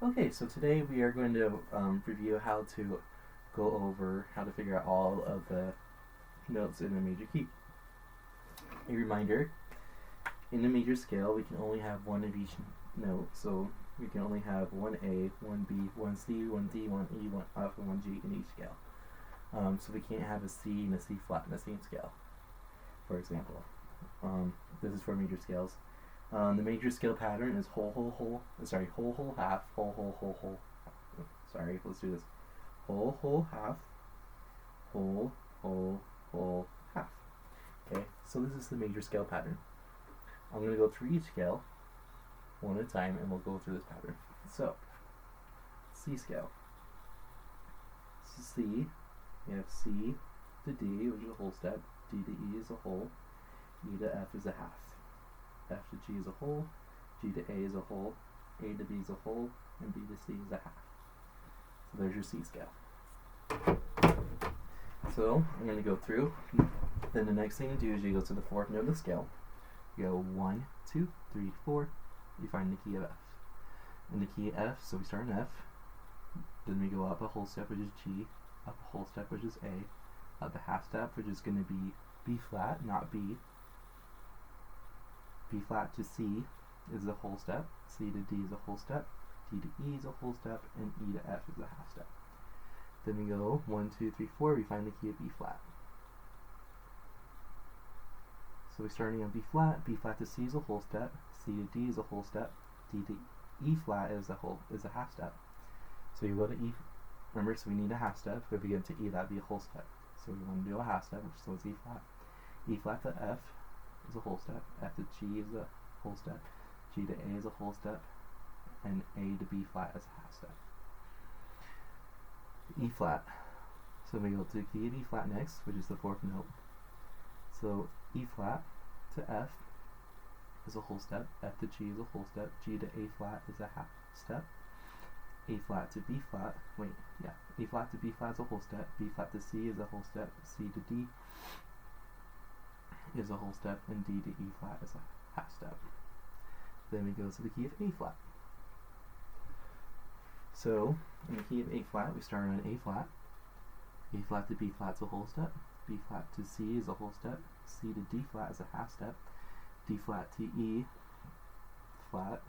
Okay, so today we are going to review how to go over how to figure out all of the notes in a major key. A reminder, in a major scale we can only have one of each note, so we can only have one A, one B, one C, one D, one E, one F, and one G in each scale. So we can't have a C and a C flat in the same scale, for example. This is for major scales. The major scale pattern is whole, whole, whole. Sorry, whole, whole, half, whole, whole, whole, whole. Sorry, let's do this. Whole, whole, half, whole, whole, whole, half. Okay, so this is the major scale pattern. I'm going to go through each scale one at a time, and we'll go through this pattern. So, C scale. C, you have C to D, which is a whole step. D to E is a whole. E to F is a half. F to G is a whole, G to A is a whole, A to B is a whole, and B to C is a half. So there's your C scale. So I'm going to go through. Then the next thing you do is you go to the fourth note of the scale. You go 1, 2, 3, 4. You find the key of F. In the key of F, so we start in F. Then we go up a whole step, which is G. Up a whole step, which is A. Up a half step, which is going to be B flat, not B. B flat to C is a whole step, C to D is a whole step, D to E is a whole step, and E to F is a half step. Then we go 1, 2, 3, 4, we find the key of B flat. So we're starting on B flat to C is a whole step, C to D is a whole step, D to E flat is a half step. So you go to E, remember, so we need a half step. If we get to E, that'd be a whole step. So we want to do a half step, which is E flat. E flat to F is a whole step, F to G is a whole step, G to A is a whole step, and A to B flat is a half step. E flat. So we go to key of E flat next, which is the fourth note. So E flat to F is a whole step, F to G is a whole step, G to A flat is a half step, A flat to B flat, A flat to B flat is a whole step, B flat to C is a whole step, C to D is a whole step, and D to E flat is a half step. Then we go to the key of A flat. So in the key of A flat, we start on A flat. A flat to B flat is a whole step. B flat to C is a whole step. C to D flat is a half step. D flat to E flat.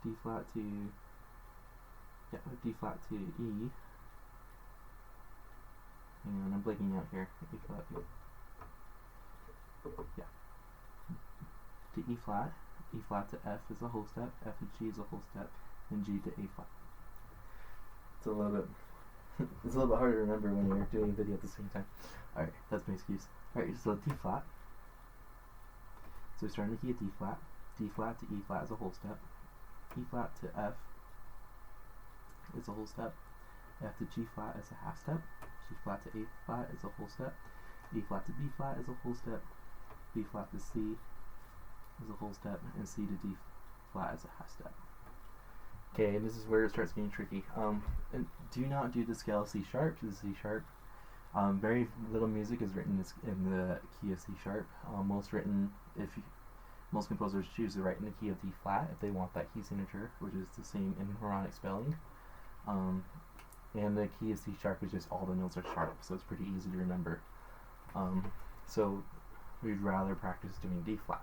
D flat to D flat to E. Hang on, I'm blanking out here. E flat. To E flat to F is a whole step, F to G is a whole step, and G to A flat. It's a little bit hard to remember when you're doing a video at the same time. Alright, that's my excuse. Alright, so D flat. So we start in the key of D flat to E flat is a whole step, E flat to F is a whole step, F to G flat is a half step, G flat to A flat is a whole step, E flat to B flat is a whole step, B flat to C is a whole step, and C to D flat is a half step. Okay, and this is where it starts getting tricky. And do not do the scale C sharp to the C sharp. Very little music is written in the key of C sharp. Most composers choose to write in the key of D flat if they want that key signature, which is the same in harmonic spelling. And the key of C sharp is just all the notes are sharp, so it's pretty easy to remember. So we'd rather practice doing D flat.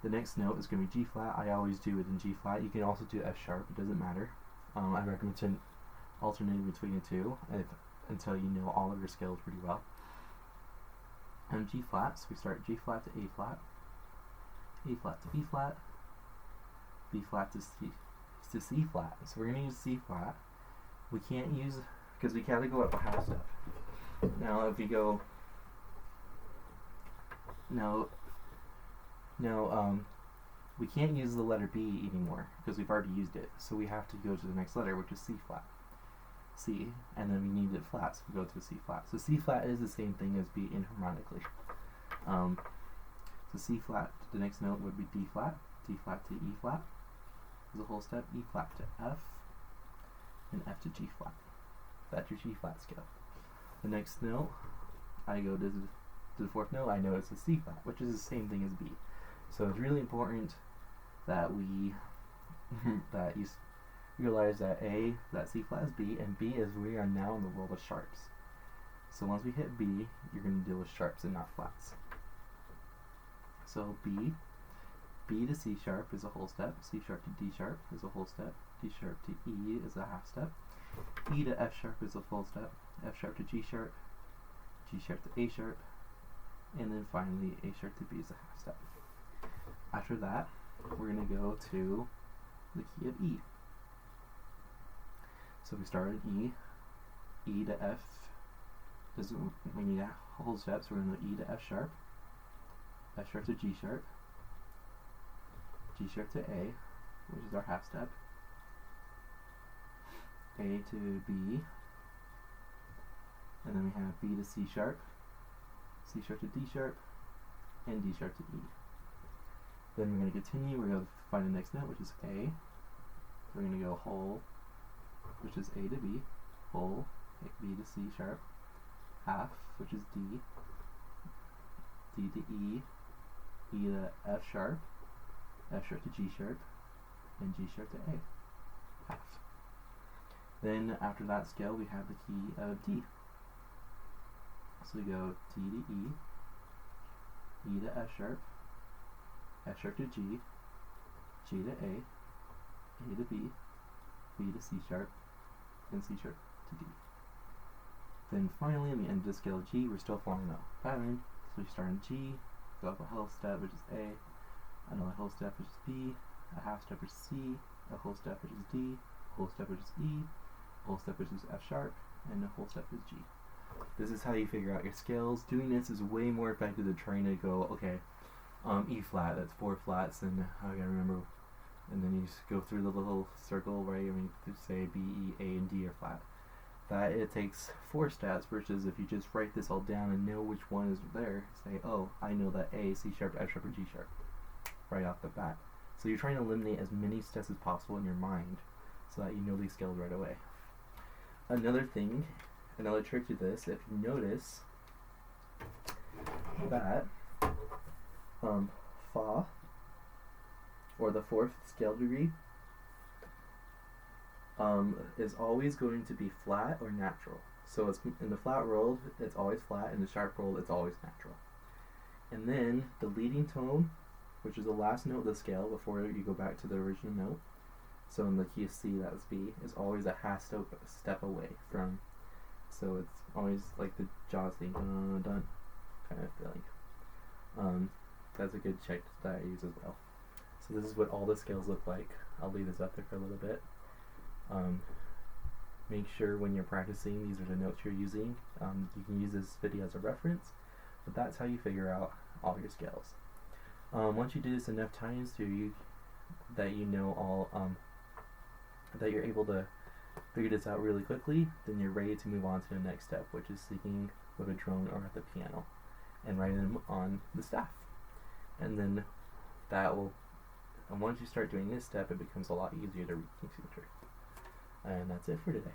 The next note is going to be G flat. I always do it in G flat. You can also do F sharp, it doesn't matter. I recommend alternating between the two until you know all of your scales pretty well. And G flat, so we start G flat to A flat, A flat to B flat, B flat to C flat. So we're going to use C flat. We can't use, because we gotta go up a half step. Now if we go, we can't use the letter B anymore because we've already used it. So we have to go to the next letter, which is C flat. C, and then we need it flat, so we go to C flat. So C flat is the same thing as B inharmonically. So C flat, the next note would be D flat to E flat is a whole step, E flat to F, and F to G flat. That's your G flat scale. The next note, I go to the fourth note, I know it's a C flat, which is the same thing as B. So it's really important that we realize that that C flat is B, and B is we are now in the world of sharps. So once we hit B, you're going to deal with sharps and not flats. So B to C sharp is a whole step, C sharp to D sharp is a whole step, D sharp to E is a half step, E to F sharp is a full step, F sharp to G sharp to A sharp, and then finally A sharp to B is a half step. After that, we're going to go to the key of E. So we started E, E to F, we need a whole step, so we're going to E to F sharp to G sharp to A, which is our half step, A to B, and then we have B to C sharp to D sharp, and D sharp to E. Then we're going to continue, we're going to find the next note, which is A. So we're going to go whole, which is A to B, whole, B to C sharp, half, which is D, D to E, E to F sharp to G sharp, and G sharp to A, half. Then after that scale we have the key of D. So we go D to E, E to F sharp to G, G to A to B, B to C sharp, and C sharp to D. Then finally, in the end of the scale of G, we're still following that pattern. So we start in G, go up a whole step, which is A, another whole step, which is B, a half step, which is C, a whole step, which is D, a whole step, which is E, a whole step, which is F sharp, and a whole step is G. This is how you figure out your scales. Doing this is way more effective than trying to go, okay, E flat, that's 4 flats, and I gotta remember, and then you just go through the little circle, right, I mean, to say B, E, A, and D are flat. That it takes 4 steps, versus if you just write this all down and know which one is there, say, oh, I know that A, C sharp, F sharp, or G sharp, right off the bat. So you're trying to eliminate as many steps as possible in your mind, so that you know these scales right away. Another thing, another trick to this, if you notice that Fa, or the 4th scale degree, is always going to be flat or natural. So it's in the flat world, it's always flat. In the sharp world, it's always natural. And then the leading tone, which is the last note of the scale before you go back to the original note. So in the key of C, that was B, is always a half step away from. So it's always like the Jaws thing, dun, dun, kind of feeling. That's a good check that I use as well. So this is what all the scales look like. I'll leave this up there for a little bit. Make sure when you're practicing, these are the notes you're using. You can use this video as a reference, but that's how you figure out all your scales. Once you do this enough times that you know all, that you're able to figure this out really quickly, then you're ready to move on to the next step, which is singing with a drone or at the piano and writing them on the staff. And then and once you start doing this step, it becomes a lot easier to read music. And that's it for today.